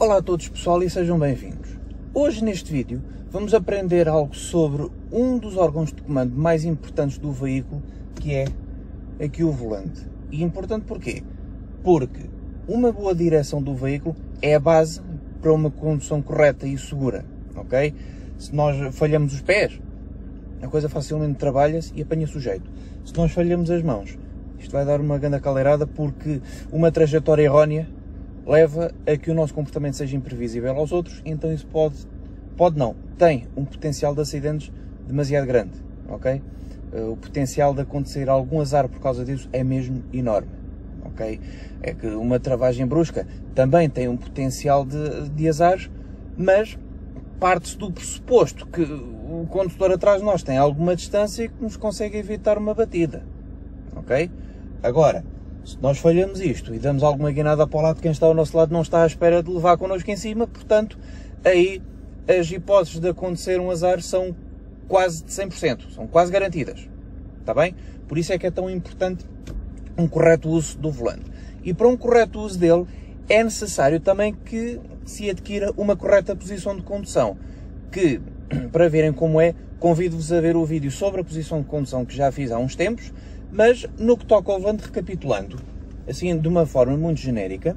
Olá a todos pessoal e sejam bem-vindos. Hoje neste vídeo vamos aprender algo sobre um dos órgãos de comando mais importantes do veículo, que é aqui o volante. E importante porquê? Porque uma boa direção do veículo é a base para uma condução correta e segura, ok? Se nós falhamos os pés, a coisa facilmente trabalha-se e apanha-se o jeito. Se nós falhamos as mãos, isto vai dar uma grande caleirada, porque uma trajetória errónea leva a que o nosso comportamento seja imprevisível aos outros, então isso tem um potencial de acidentes demasiado grande, ok? O potencial de acontecer algum azar por causa disso é mesmo enorme, ok? É que uma travagem brusca também tem um potencial de azares, mas parte-se do pressuposto que o condutor atrás de nós tem alguma distância e que nos consegue evitar uma batida, ok? Agora, se nós falhamos isto e damos alguma guinada para o lado, quem está ao nosso lado não está à espera de levar connosco em cima, portanto, aí as hipóteses de acontecer um azar são quase de 100%, são quase garantidas, está bem? Por isso é que é tão importante um correto uso do volante. E para um correto uso dele é necessário também que se adquira uma correta posição de condução, que, para verem como é, convido-vos a ver o vídeo sobre a posição de condução que já fiz há uns tempos. Mas no que toca ao volante, recapitulando, assim de uma forma muito genérica,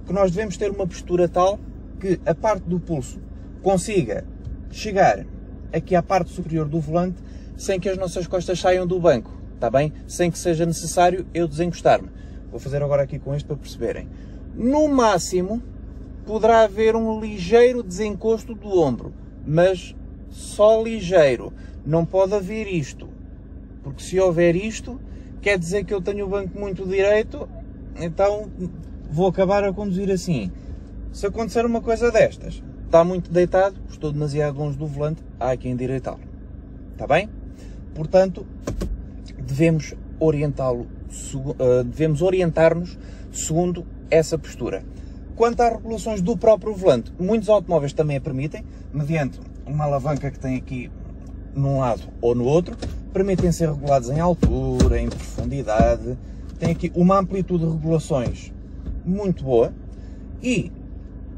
que nós devemos ter uma postura tal que a parte do pulso consiga chegar aqui à parte superior do volante sem que as nossas costas saiam do banco, está bem? Sem que seja necessário eu desencostar-me. Vou fazer agora aqui com isto para perceberem. No máximo, poderá haver um ligeiro desencosto do ombro, mas só ligeiro. Não pode haver isto, porque se houver isto, quer dizer que eu tenho o banco muito direito, então vou acabar a conduzir assim. Se acontecer uma coisa destas, está muito deitado, estou demasiado longe do volante, há que endireitá-lo. Está bem? Portanto, devemos orientar-nos segundo essa postura. Quanto às regulações do próprio volante, muitos automóveis também a permitem, mediante uma alavanca que tem aqui num lado ou no outro, permitem ser regulados em altura, em profundidade, tem aqui uma amplitude de regulações muito boa, e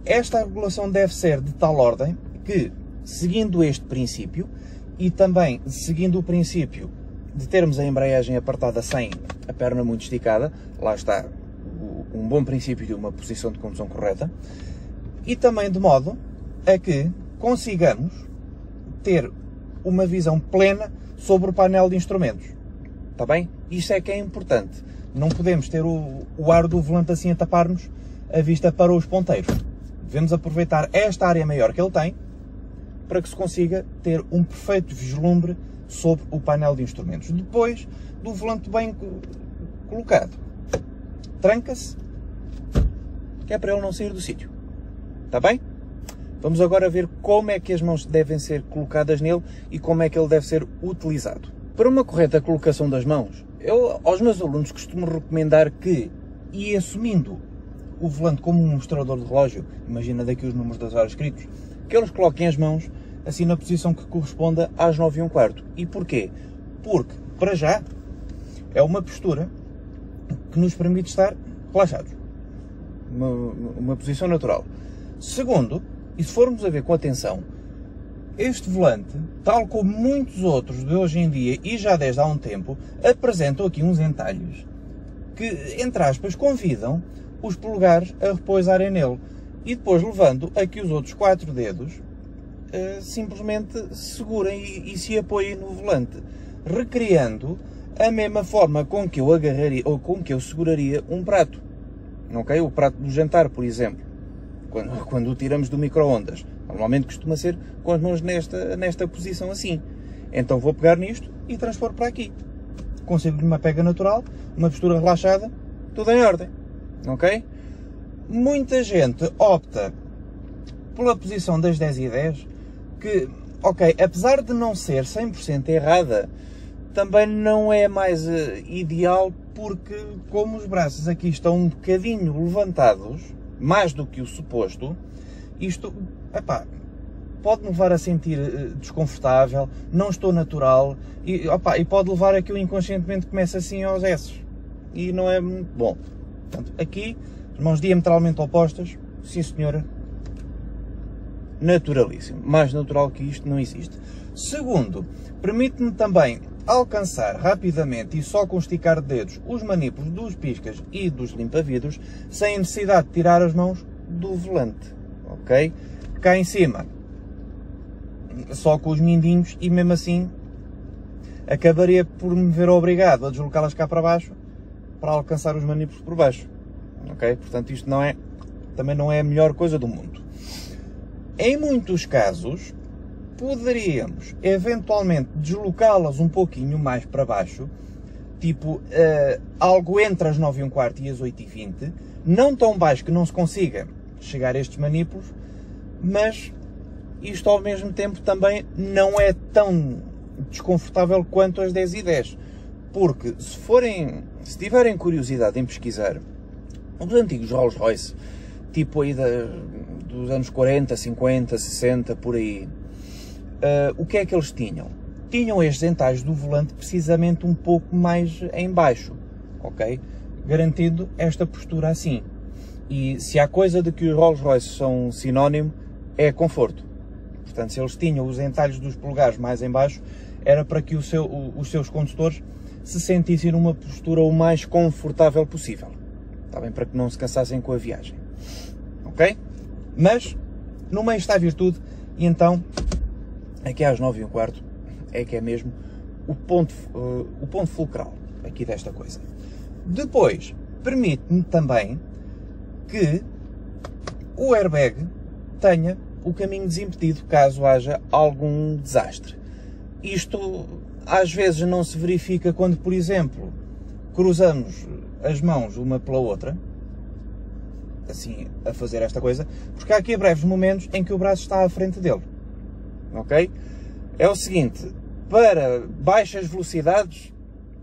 esta regulação deve ser de tal ordem que, seguindo este princípio, e também seguindo o princípio de termos a embreagem apertada sem a perna muito esticada, lá está um bom princípio de uma posição de condução correta, e também de modo a que consigamos ter uma visão plena sobre o painel de instrumentos, está bem? Isto é que é importante. Não podemos ter o ar do volante assim a tapar-nos a vista para os ponteiros. Devemos aproveitar esta área maior que ele tem para que se consiga ter um perfeito vislumbre sobre o painel de instrumentos. Depois do volante bem colocado, tranca-se, que é para ele não sair do sítio, está bem? Vamos agora ver como é que as mãos devem ser colocadas nele e como é que ele deve ser utilizado. Para uma correta colocação das mãos, eu aos meus alunos costumo recomendar que, e assumindo o volante como um mostrador de relógio, imagina daqui os números das horas escritos, que eles coloquem as mãos assim na posição que corresponda às 9h15. E porquê? Porque, para já, é uma postura que nos permite estar relaxados. Uma posição natural. Segundo, e se formos a ver com atenção, este volante, tal como muitos outros de hoje em dia e já desde há um tempo, apresentam aqui uns entalhos que, entre aspas, convidam os polegares a repousarem nele e depois levando a que os outros 4 dedos simplesmente segurem e se apoiem no volante, recriando a mesma forma com que eu agarraria ou com que eu seguraria um prato, ok? O prato do jantar, por exemplo. Quando o tiramos do micro-ondas, normalmente costuma ser com as mãos nesta posição assim. Então vou pegar nisto e transpor para aqui. Consigo-lhe uma pega natural, uma postura relaxada, tudo em ordem, ok? Muita gente opta pela posição das 10:10, que, ok, apesar de não ser 100% errada, também não é mais ideal, porque como os braços aqui estão um bocadinho levantados, mais do que o suposto, isto, epá, pode-me levar a sentir desconfortável, não estou natural, e pode levar a que eu inconscientemente comece assim aos S. E não é muito bom. Portanto, aqui, as mãos diametralmente opostas, sim senhora, naturalíssimo. Mais natural que isto não existe. Segundo, permite-me também alcançar rapidamente e só com esticar de dedos os manipulos dos piscas e dos limpa-vidros sem necessidade de tirar as mãos do volante, ok? Cá em cima, só com os mindinhos e mesmo assim acabaria por me ver obrigado a deslocá-las cá para baixo para alcançar os manipulos por baixo, ok? Portanto, isto também não é a melhor coisa do mundo. Em muitos casos, poderíamos eventualmente deslocá-las um pouquinho mais para baixo, tipo algo entre as 9h15 e as 8h20, não tão baixo que não se consiga chegar a estes manipulos, mas isto ao mesmo tempo também não é tão desconfortável quanto as 10h10, porque se tiverem curiosidade em pesquisar os antigos Rolls Royce, tipo aí dos anos 40, 50, 60, por aí, o que é que eles tinham? Tinham estes entalhes do volante precisamente um pouco mais em baixo, ok? Garantindo esta postura assim. E se há coisa de que os Rolls Royce são sinónimo, é conforto. Portanto, se eles tinham os entalhes dos polegares mais em baixo, era para que os seus condutores se sentissem numa postura o mais confortável possível. Está bem? Para que não se cansassem com a viagem. Ok? Mas, no meio está a virtude, e então, aqui às 9h15, é que é mesmo o ponto fulcral aqui desta coisa. Depois, permite-me também que o airbag tenha o caminho desimpedido caso haja algum desastre. Isto às vezes não se verifica quando, por exemplo, cruzamos as mãos uma pela outra, assim, a fazer esta coisa, porque há aqui breves momentos em que o braço está à frente dele, ok? É o seguinte, para baixas velocidades,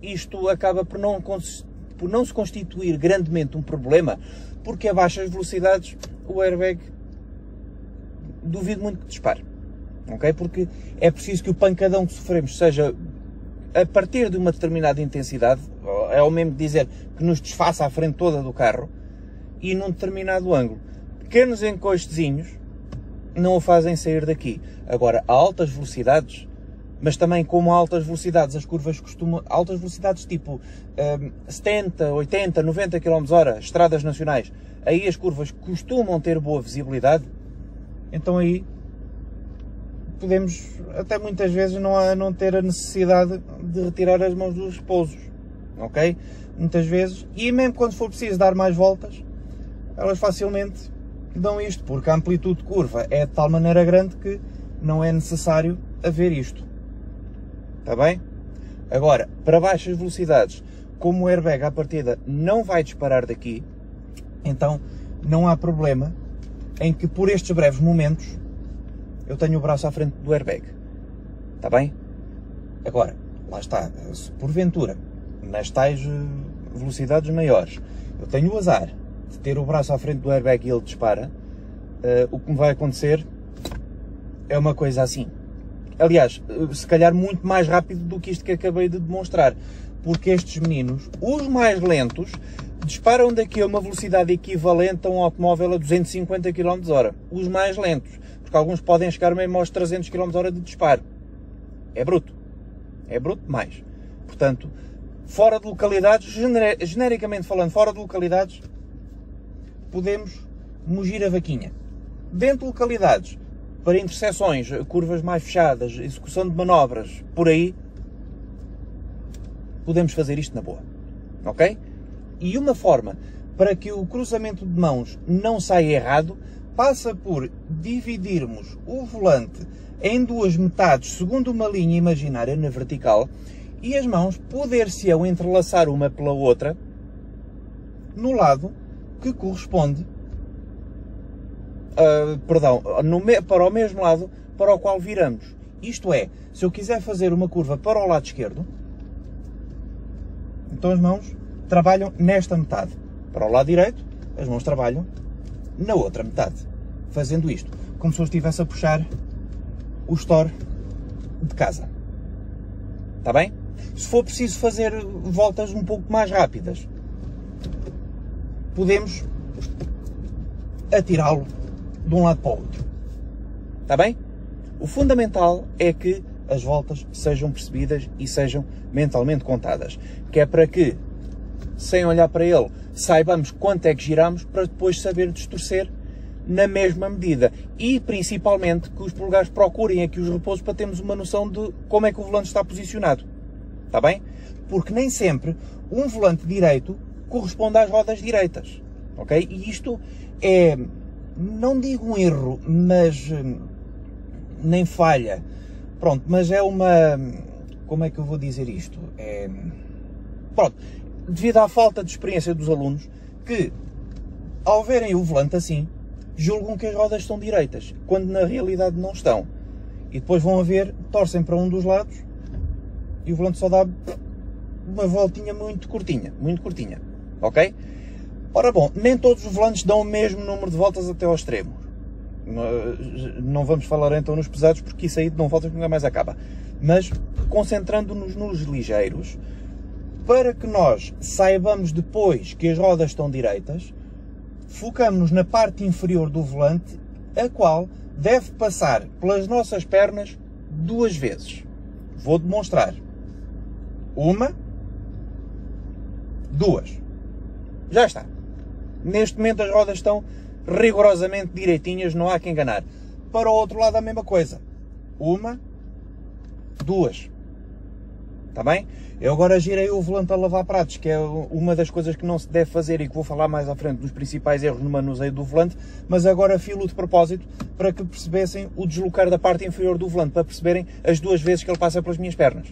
isto acaba por não se constituir grandemente um problema, porque a baixas velocidades o airbag duvido muito que dispare, ok? Porque é preciso que o pancadão que sofremos seja a partir de uma determinada intensidade, é o mesmo dizer que nos desfaça a frente toda do carro, e num determinado ângulo. Pequenos encostezinhos não o fazem sair daqui. Agora, a altas velocidades, mas também como a altas velocidades, as curvas costumam... Altas velocidades tipo 70, 80, 90 km/h, estradas nacionais, aí as curvas costumam ter boa visibilidade, então aí podemos, até muitas vezes, não ter a necessidade de retirar as mãos dos repousos, ok? Muitas vezes, e mesmo quando for preciso dar mais voltas, elas facilmente dão isto, porque a amplitude de curva é de tal maneira grande que não é necessário haver isto. Está bem? Agora, para baixas velocidades, como o airbag à partida não vai disparar daqui, então não há problema em que por estes breves momentos eu tenho o braço à frente do airbag. Está bem? Agora, lá está, se porventura, nas tais velocidades maiores, eu tenho o azar de ter o braço à frente do airbag e ele dispara, o que me vai acontecer é uma coisa assim. Aliás, se calhar muito mais rápido do que isto que acabei de demonstrar, porque estes meninos, os mais lentos, disparam daqui a uma velocidade equivalente a um automóvel a 250 km/h. Os mais lentos, porque alguns podem chegar mesmo aos 300 km/h de disparo. É bruto. É bruto demais. Portanto, fora de localidades, genericamente falando, fora de localidades, podemos mugir a vaquinha. Dentro de localidades, para interseções, curvas mais fechadas, execução de manobras, por aí, podemos fazer isto na boa, ok? E uma forma para que o cruzamento de mãos não saia errado, passa por dividirmos o volante em duas metades, segundo uma linha imaginária na vertical, e as mãos poder-se-ão entrelaçar uma pela outra no lado que corresponde, para o mesmo lado para o qual viramos. Isto é, se eu quiser fazer uma curva para o lado esquerdo, então as mãos trabalham nesta metade. Para o lado direito, as mãos trabalham na outra metade. Fazendo isto, como se eu estivesse a puxar o store de casa. Está bem? Se for preciso fazer voltas um pouco mais rápidas, podemos atirá-lo de um lado para o outro. Está bem? O fundamental é que as voltas sejam percebidas e sejam mentalmente contadas. Que é para que, sem olhar para ele, saibamos quanto é que giramos para depois saber distorcer na mesma medida. E, principalmente, que os polegares procurem aqui os repousos para termos uma noção de como é que o volante está posicionado. Está bem? Porque nem sempre um volante direito corresponde às rodas direitas. Ok? E isto é, não digo um erro, mas nem falha. Pronto, mas é uma... Como é que eu vou dizer isto? Pronto, devido à falta de experiência dos alunos, que, ao verem o volante assim, julgam que as rodas estão direitas, quando na realidade não estão. E depois vão a ver, torcem para um dos lados, e o volante só dá uma voltinha muito curtinha, ok? Ora bom, nem todos os volantes dão o mesmo número de voltas até ao extremo. Não vamos falar então nos pesados, porque isso aí de não voltas nunca mais acaba. Mas, concentrando-nos nos ligeiros, para que nós saibamos depois que as rodas estão direitas, focamos-nos na parte inferior do volante, a qual deve passar pelas nossas pernas 2 vezes. Vou demonstrar. 1, 2. Já está. Neste momento as rodas estão rigorosamente direitinhas, não há que enganar. Para o outro lado a mesma coisa. 1, 2. Está bem? Eu agora girei o volante a lavar pratos, que é uma das coisas que não se deve fazer e que vou falar mais à frente dos principais erros no manuseio do volante, mas agora filo de propósito para que percebessem o deslocar da parte inferior do volante, para perceberem as 2 vezes que ele passa pelas minhas pernas.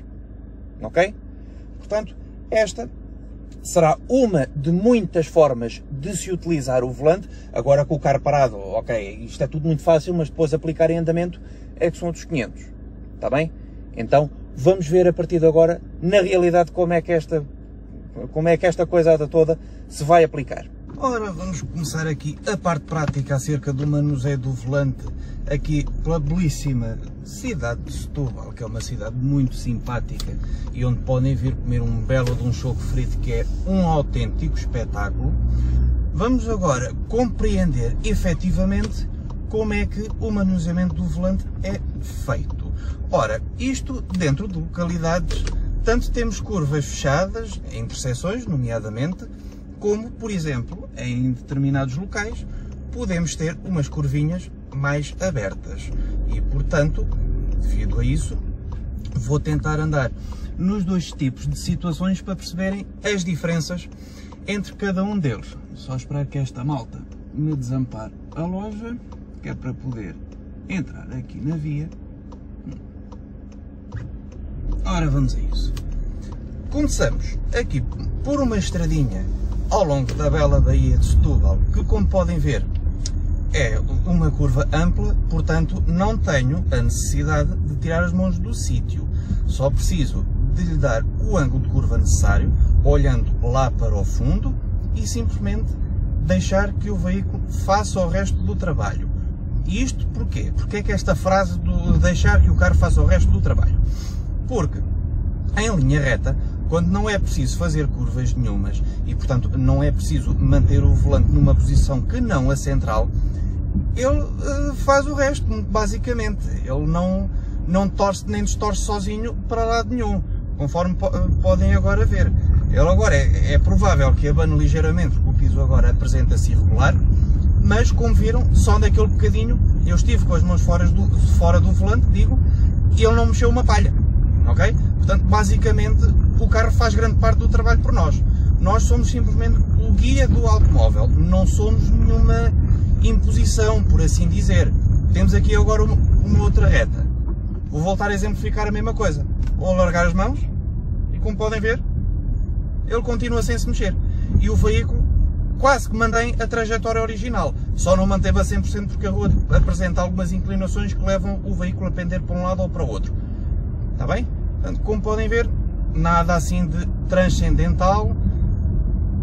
Ok? Portanto, esta será uma de muitas formas de se utilizar o volante. Agora com o carro parado, ok, isto é tudo muito fácil, mas depois aplicar em andamento é que são outros 500. Está bem? Então, vamos ver a partir de agora, na realidade, como é que esta coisada toda se vai aplicar. Ora, vamos começar aqui a parte prática acerca do manuseio do volante, aqui pela belíssima cidade de Setúbal, que é uma cidade muito simpática e onde podem vir comer um belo de um choco frito, que é um autêntico espetáculo. Vamos agora compreender efetivamente como é que o manuseamento do volante é feito. Ora, isto dentro de localidades, tanto temos curvas fechadas, em intersecções, nomeadamente, como, por exemplo, em determinados locais, podemos ter umas curvinhas mais abertas. E, portanto, devido a isso, vou tentar andar nos 2 tipos de situações para perceberem as diferenças entre cada um deles. Só esperar que esta malta me desampare a loja, que é para poder entrar aqui na via. Ora, vamos a isso. Começamos aqui por uma estradinha ao longo da bela baía de Setúbal, que, como podem ver, é uma curva ampla, portanto não tenho a necessidade de tirar as mãos do sítio. Só preciso de lhe dar o ângulo de curva necessário, olhando lá para o fundo, e simplesmente deixar que o veículo faça o resto do trabalho. E isto porquê? Porque é que esta frase do deixar que o carro faça o resto do trabalho? Porque, em linha reta, quando não é preciso fazer curvas nenhumas e, portanto, não é preciso manter o volante numa posição que não a central, ele faz o resto, basicamente. Ele não torce nem distorce sozinho para lado nenhum, conforme podem agora ver. Ele agora é provável que abane ligeiramente, porque o piso agora apresenta-se irregular, mas, como viram, só naquele bocadinho eu estive com as mãos fora do volante, digo, e ele não mexeu uma palha. Ok? Portanto, basicamente, o carro faz grande parte do trabalho por nós. Nós somos simplesmente o guia do automóvel, não somos nenhuma imposição, por assim dizer. Temos aqui agora uma outra reta. Vou voltar a exemplificar a mesma coisa. Vou alargar as mãos e, como podem ver, ele continua sem se mexer. E o veículo quase que mantém a trajetória original. Só não manteve a 100% porque a rua apresenta algumas inclinações que levam o veículo a pender para um lado ou para o outro. Está bem? Portanto, como podem ver, nada assim de transcendental.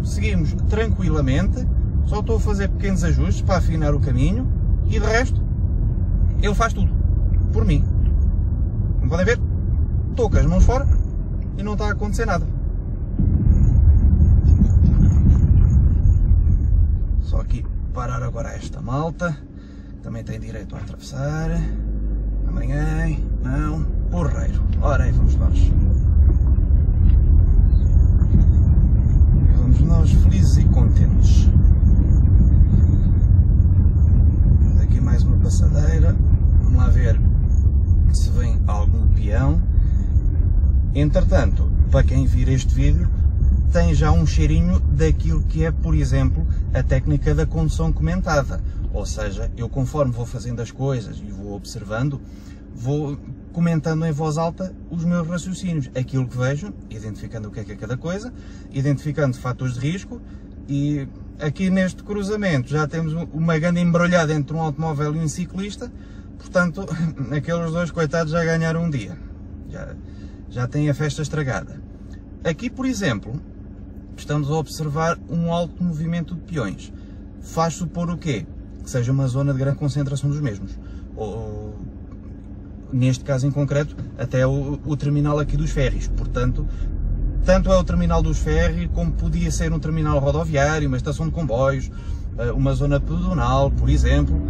Seguimos tranquilamente. Só estou a fazer pequenos ajustes para afinar o caminho e de resto, ele faz tudo. Por mim. Como podem ver, estou com as mãos fora e não está a acontecer nada. Só aqui parar agora esta malta. Também tem direito a atravessar. Amanhã, não, porreiro. Ora, aí vamos nós. Vamos nós felizes e contentes. Aqui mais uma passadeira. Vamos lá ver se vem algum peão. Entretanto, para quem vir este vídeo, tem já um cheirinho daquilo que é, por exemplo, a técnica da condução comentada. Ou seja, eu conforme vou fazendo as coisas e vou observando, vou comentando em voz alta os meus raciocínios, aquilo que vejo, identificando o que é cada coisa, identificando fatores de risco. E aqui neste cruzamento já temos uma grande embrulhada entre um automóvel e um ciclista, portanto, aqueles dois coitados já ganharam um dia, já têm a festa estragada. Aqui, por exemplo, estamos a observar um alto movimento de peões. Faz supor o quê? Que seja uma zona de grande concentração dos mesmos. Ou, neste caso em concreto, até o terminal aqui dos ferries. Portanto, tanto é o terminal dos ferries, como podia ser um terminal rodoviário, uma estação de comboios, uma zona pedonal, por exemplo.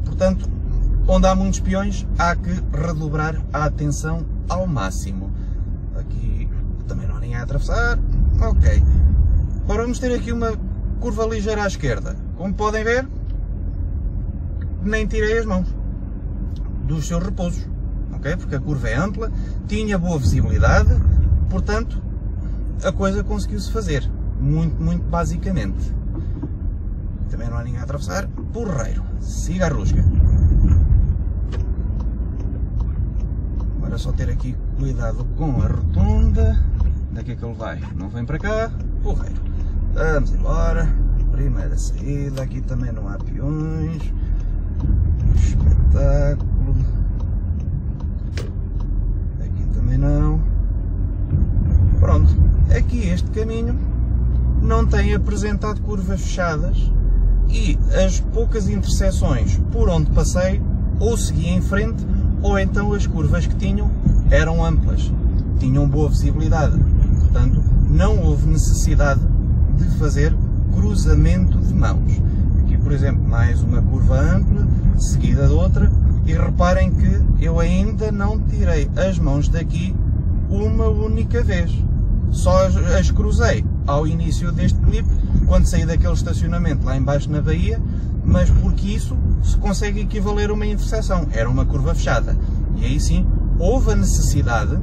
Portanto, onde há muitos peões, há que redobrar a atenção ao máximo. Aqui também não há ninguém a atravessar. Ok. Agora vamos ter aqui uma curva ligeira à esquerda. Como podem ver, nem tirei as mãos dos seus repousos, ok? Porque a curva é ampla, tinha boa visibilidade, portanto, a coisa conseguiu-se fazer, muito basicamente. Também não há ninguém a atravessar, porreiro, siga a rusga. Agora é só ter aqui cuidado com a rotunda. Daqui é que ele vai? Não vem para cá, porreiro. Vamos embora, primeira saída, aqui também não há peões. Espetáculo. Aqui também não. Pronto, aqui este caminho não tem apresentado curvas fechadas e as poucas interseções por onde passei ou segui em frente ou então as curvas que tinham eram amplas, tinham boa visibilidade, portanto não houve necessidade de fazer cruzamento de mãos. Aqui, por exemplo, mais uma curva ampla, seguida de outra, e reparem que eu ainda não tirei as mãos daqui uma única vez. Só as cruzei ao início deste clipe, quando saí daquele estacionamento lá embaixo na Bahia, mas porque isso se consegue equivaler a uma interseção, era uma curva fechada. E aí sim, houve a necessidade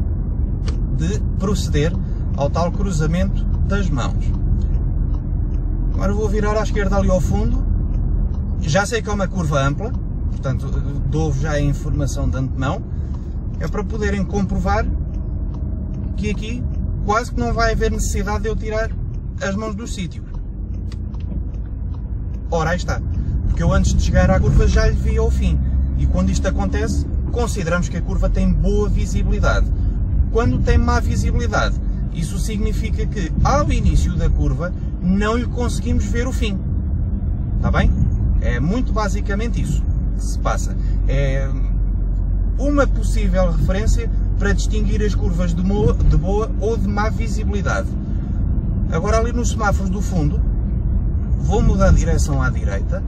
de proceder ao tal cruzamento das mãos. Agora vou virar à esquerda ali ao fundo. Já sei que é uma curva ampla, portanto dou-vos já a informação de antemão, é para poderem comprovar que aqui quase que não vai haver necessidade de eu tirar as mãos do sítio. Ora, aí está, porque eu antes de chegar à curva já lhe vi ao fim, e quando isto acontece, consideramos que a curva tem boa visibilidade. Quando tem má visibilidade, isso significa que ao início da curva não lhe conseguimos ver o fim, está bem? É muito basicamente isso que se passa. É uma possível referência para distinguir as curvas de boa ou de má visibilidade. Agora ali nos semáforos do fundo, vou mudar de direção à direita.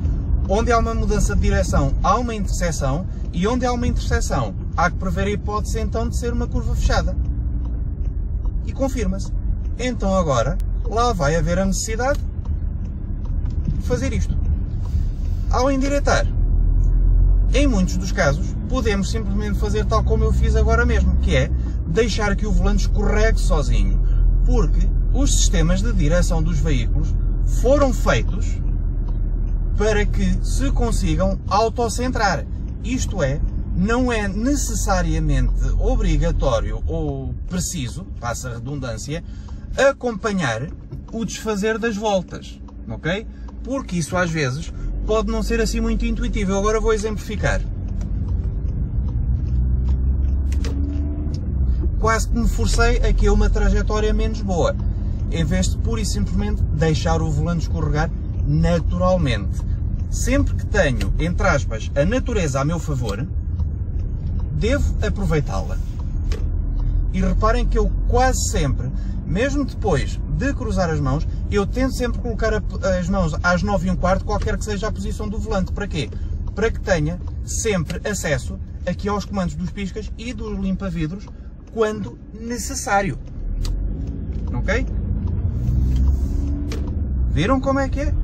Onde há uma mudança de direção, há uma interseção, e onde há uma interseção, há que prever a hipótese então de ser uma curva fechada. E confirma-se. Então agora, lá vai haver a necessidade de fazer isto. Ao endireitar, em muitos dos casos, podemos simplesmente fazer tal como eu fiz agora mesmo, que é deixar que o volante escorregue sozinho, porque os sistemas de direção dos veículos foram feitos para que se consigam autocentrar. Isto é, não é necessariamente obrigatório ou preciso, passa a redundância, acompanhar o desfazer das voltas, ok? Porque isso às vezes pode não ser assim muito intuitivo. Eu agora vou exemplificar. Quase que me forcei aqui a uma trajetória menos boa, em vez de pura e simplesmente deixar o volante escorregar naturalmente. Sempre que tenho, entre aspas, a natureza a meu favor, devo aproveitá-la. E reparem que eu quase sempre, mesmo depois de cruzar as mãos, eu tento sempre colocar as mãos às 9 1/4, qualquer que seja a posição do volante. Para quê? Para que tenha sempre acesso aqui aos comandos dos piscas e dos limpa-vidros quando necessário. Ok? Viram como é que é?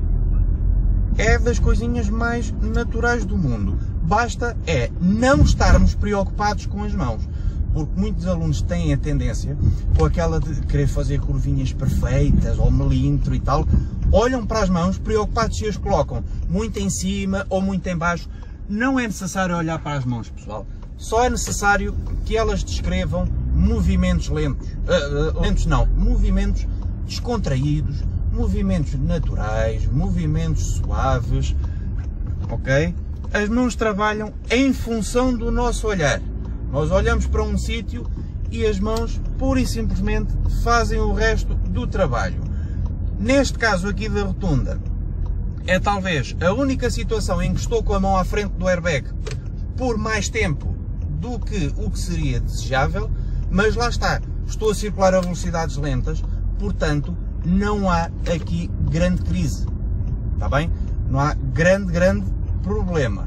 É das coisinhas mais naturais do mundo. Basta é não estarmos preocupados com as mãos. Porque muitos alunos têm a tendência, com aquela de querer fazer curvinhas perfeitas, ou milímetro e tal, olham para as mãos preocupados se as colocam muito em cima ou muito em baixo. Não é necessário olhar para as mãos, pessoal. Só é necessário que elas descrevam movimentos lentos. Movimentos descontraídos, movimentos naturais, movimentos suaves, ok? As mãos trabalham em função do nosso olhar. Nós olhamos para um sítio e as mãos, pura e simplesmente, fazem o resto do trabalho. Neste caso aqui da rotunda, é talvez a única situação em que estou com a mão à frente do airbag por mais tempo do que o que seria desejável, mas lá está, estou a circular a velocidades lentas, portanto, não há aqui grande crise, está bem? Não há grande problema.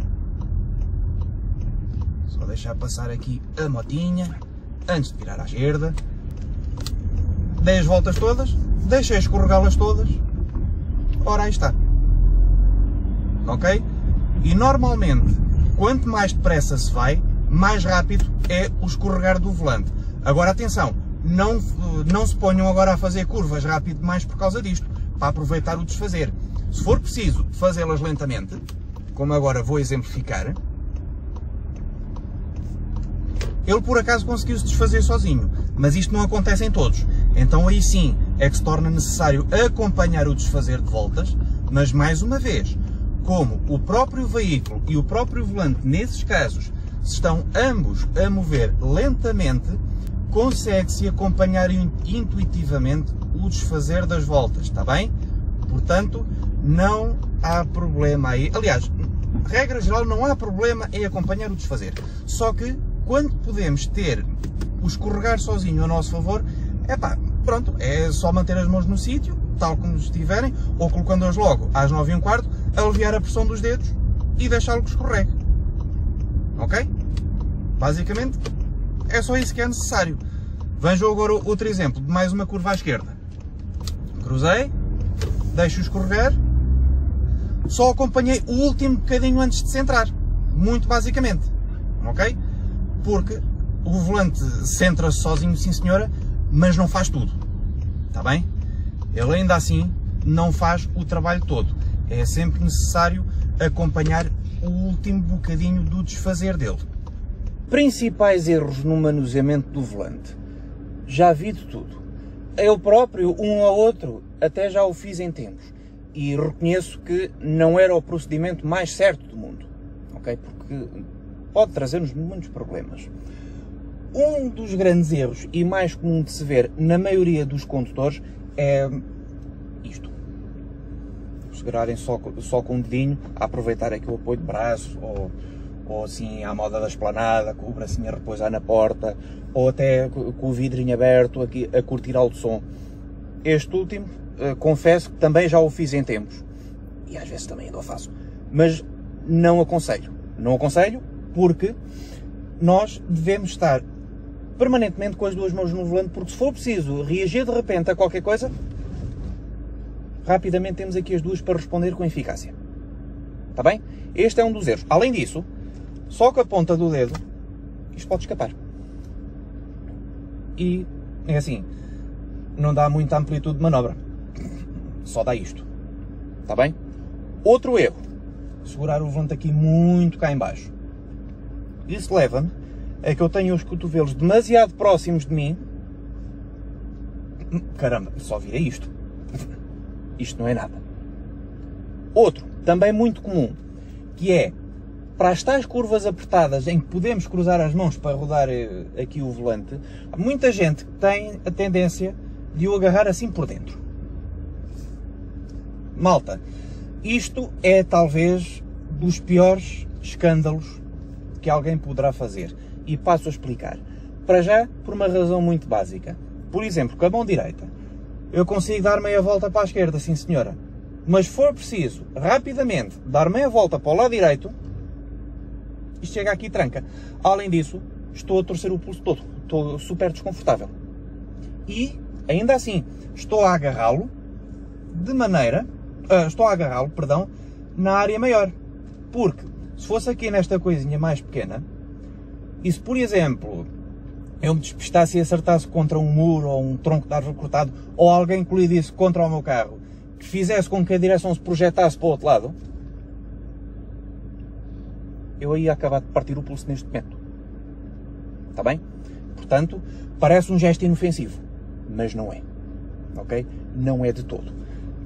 Só deixar passar aqui a motinha, antes de virar à esquerda. Dei as voltas todas, deixei escorregá-las todas, ora aí está. Ok? E normalmente, quanto mais depressa se vai, mais rápido é o escorregar do volante. Agora atenção, não se ponham agora a fazer curvas rápido mais por causa disto, para aproveitar o desfazer. Se for preciso fazê-las lentamente, como agora vou exemplificar, ele por acaso conseguiu-se desfazer sozinho, mas isto não acontece em todos. Então aí sim é que se torna necessário acompanhar o desfazer de voltas, mas mais uma vez, como o próprio veículo e o próprio volante nesses casos se estão ambos a mover lentamente, consegue-se acompanhar intuitivamente o desfazer das voltas, está bem? Portanto, não há problema aí. Aliás, regra geral, não há problema em acompanhar o desfazer. Só que, quando podemos ter o escorregar sozinho a nosso favor, pronto, é só manter as mãos no sítio, tal como estiverem, ou colocando-as logo às 9h15, aliviar a pressão dos dedos e deixá-lo que escorregue. Ok? Basicamente, é só isso que é necessário. Vejam agora outro exemplo de mais uma curva à esquerda. Cruzei, deixo escorregar, só acompanhei o último bocadinho antes de centrar. Muito basicamente. Ok? Porque o volante centra-se sozinho, sim senhora, mas não faz tudo. Está bem? Ele ainda assim não faz o trabalho todo. É sempre necessário acompanhar o último bocadinho do desfazer dele. Principais erros no manuseamento do volante. Já vi de tudo. Eu próprio, um ou outro, até já o fiz em tempos. E reconheço que não era o procedimento mais certo do mundo. Ok? Porque pode trazer-nos muitos problemas. Um dos grandes erros e mais comum de se ver na maioria dos condutores é isto. Segurarem só com um dedinho, a aproveitar aqui o apoio de braço, ou assim à moda da esplanada, com o bracinho a repousar na porta, ou até com o vidrinho aberto aqui a curtir alto som. Este último, confesso que também já o fiz em tempos, e às vezes também ainda o faço, mas não aconselho. Não aconselho porque nós devemos estar permanentemente com as duas mãos no volante, porque se for preciso reagir de repente a qualquer coisa, rapidamente temos aqui as duas para responder com eficácia. Está bem? Este é um dos erros. Além disso, só com a ponta do dedo, isto pode escapar. E é assim, não dá muita amplitude de manobra. Só dá isto. Está bem? Outro erro. Segurar o volante aqui muito cá em baixo. Isso leva-me a que eu tenho os cotovelos demasiado próximos de mim. Caramba, só virei isto. Isto não é nada. Outro, também muito comum, que é, para as tais curvas apertadas em que podemos cruzar as mãos para rodar aqui o volante, há muita gente que tem a tendência de o agarrar assim por dentro. Malta, isto é talvez dos piores escândalos que alguém poderá fazer. E passo a explicar. Para já, por uma razão muito básica. Por exemplo, com a mão direita, eu consigo dar meia volta para a esquerda, sim senhora. Mas se for preciso, rapidamente, dar meia volta para o lado direito, isto chega aqui e tranca. Além disso, estou a torcer o pulso todo, estou super desconfortável. E, ainda assim, estou a agarrá-lo na área maior. Porque, se fosse aqui nesta coisinha mais pequena, e se, por exemplo, eu me despistasse e acertasse contra um muro, ou um tronco de árvore cortado, ou alguém colidisse contra o meu carro, que fizesse com que a direção se projetasse para o outro lado, eu ia acabar de partir o pulso neste momento. Está bem? Portanto, parece um gesto inofensivo, mas não é. Ok? Não é de todo.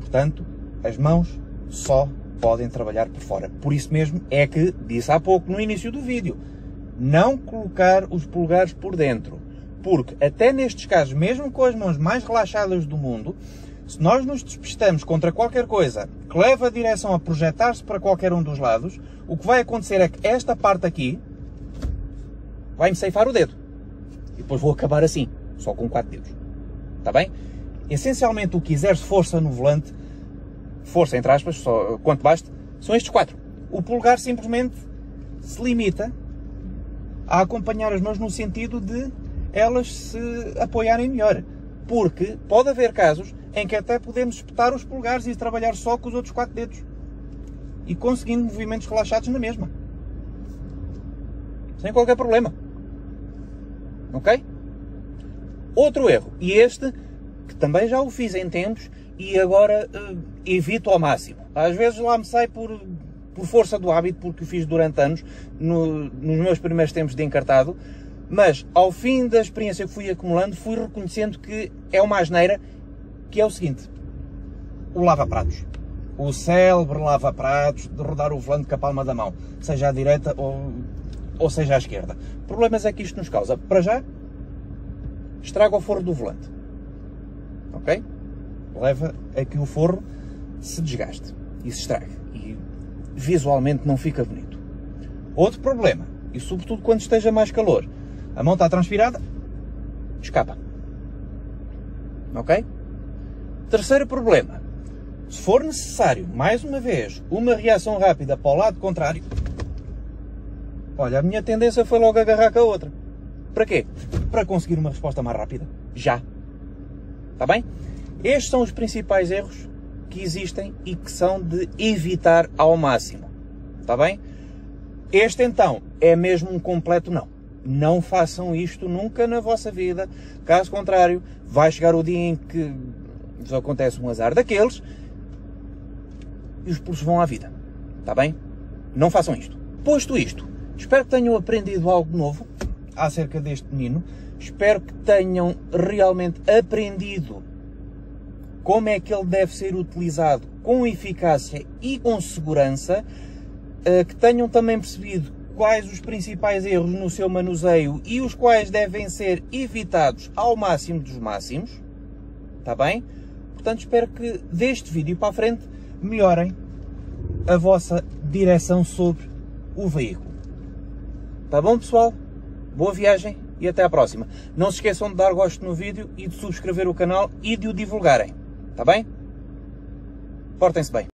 Portanto, as mãos só podem trabalhar por fora. Por isso mesmo é que disse há pouco no início do vídeo, não colocar os polegares por dentro. Porque até nestes casos, mesmo com as mãos mais relaxadas do mundo, se nós nos despistamos contra qualquer coisa que leva a direção a projetar-se para qualquer um dos lados, o que vai acontecer é que esta parte aqui vai-me ceifar o dedo. E depois vou acabar assim, só com 4 dedos. Está bem? Essencialmente o que exerce força no volante, força entre aspas, só quanto basta, são estes 4. O polegar simplesmente se limita a acompanhar as mãos no sentido de elas se apoiarem melhor. Porque pode haver casos em que até podemos espetar os polegares e trabalhar só com os outros 4 dedos. E conseguindo movimentos relaxados na mesma. Sem qualquer problema. Ok? Outro erro. E este, que também já o fiz em tempos e agora evito ao máximo. Às vezes lá me sai por força do hábito, porque o fiz durante anos, nos meus primeiros tempos de encartado. Mas, ao fim da experiência que fui acumulando, fui reconhecendo que é uma asneira, que é o seguinte: o lava-pratos. O célebre lava-pratos de rodar o volante com a palma da mão, seja à direita ou seja à esquerda. Problemas é que isto nos causa. Para já, estraga o forro do volante. Ok? Leva a que o forro se desgaste e se estrague. E visualmente não fica bonito. Outro problema, e sobretudo quando esteja mais calor, a mão está transpirada, escapa. Ok? Terceiro problema. Se for necessário, mais uma vez, uma reação rápida para o lado contrário, olha, a minha tendência foi logo agarrar com a outra. Para quê? Para conseguir uma resposta mais rápida. Já. Está bem? Estes são os principais erros que existem e que são de evitar ao máximo. Está bem? Este então é mesmo um completo não. Não façam isto nunca na vossa vida. Caso contrário, vai chegar o dia em que vos acontece um azar daqueles e os pulsos vão à vida. Está bem? Não façam isto. Posto isto, espero que tenham aprendido algo novo acerca deste menino. Espero que tenham realmente aprendido como é que ele deve ser utilizado com eficácia e com segurança. Que tenham também percebido quais os principais erros no seu manuseio e os quais devem ser evitados ao máximo dos máximos. Está bem? Portanto, espero que deste vídeo para a frente melhorem a vossa direção sobre o veículo. Está bom, pessoal? Boa viagem e até à próxima. Não se esqueçam de dar gosto no vídeo e de subscrever o canal e de o divulgarem. Está bem? Portem-se bem.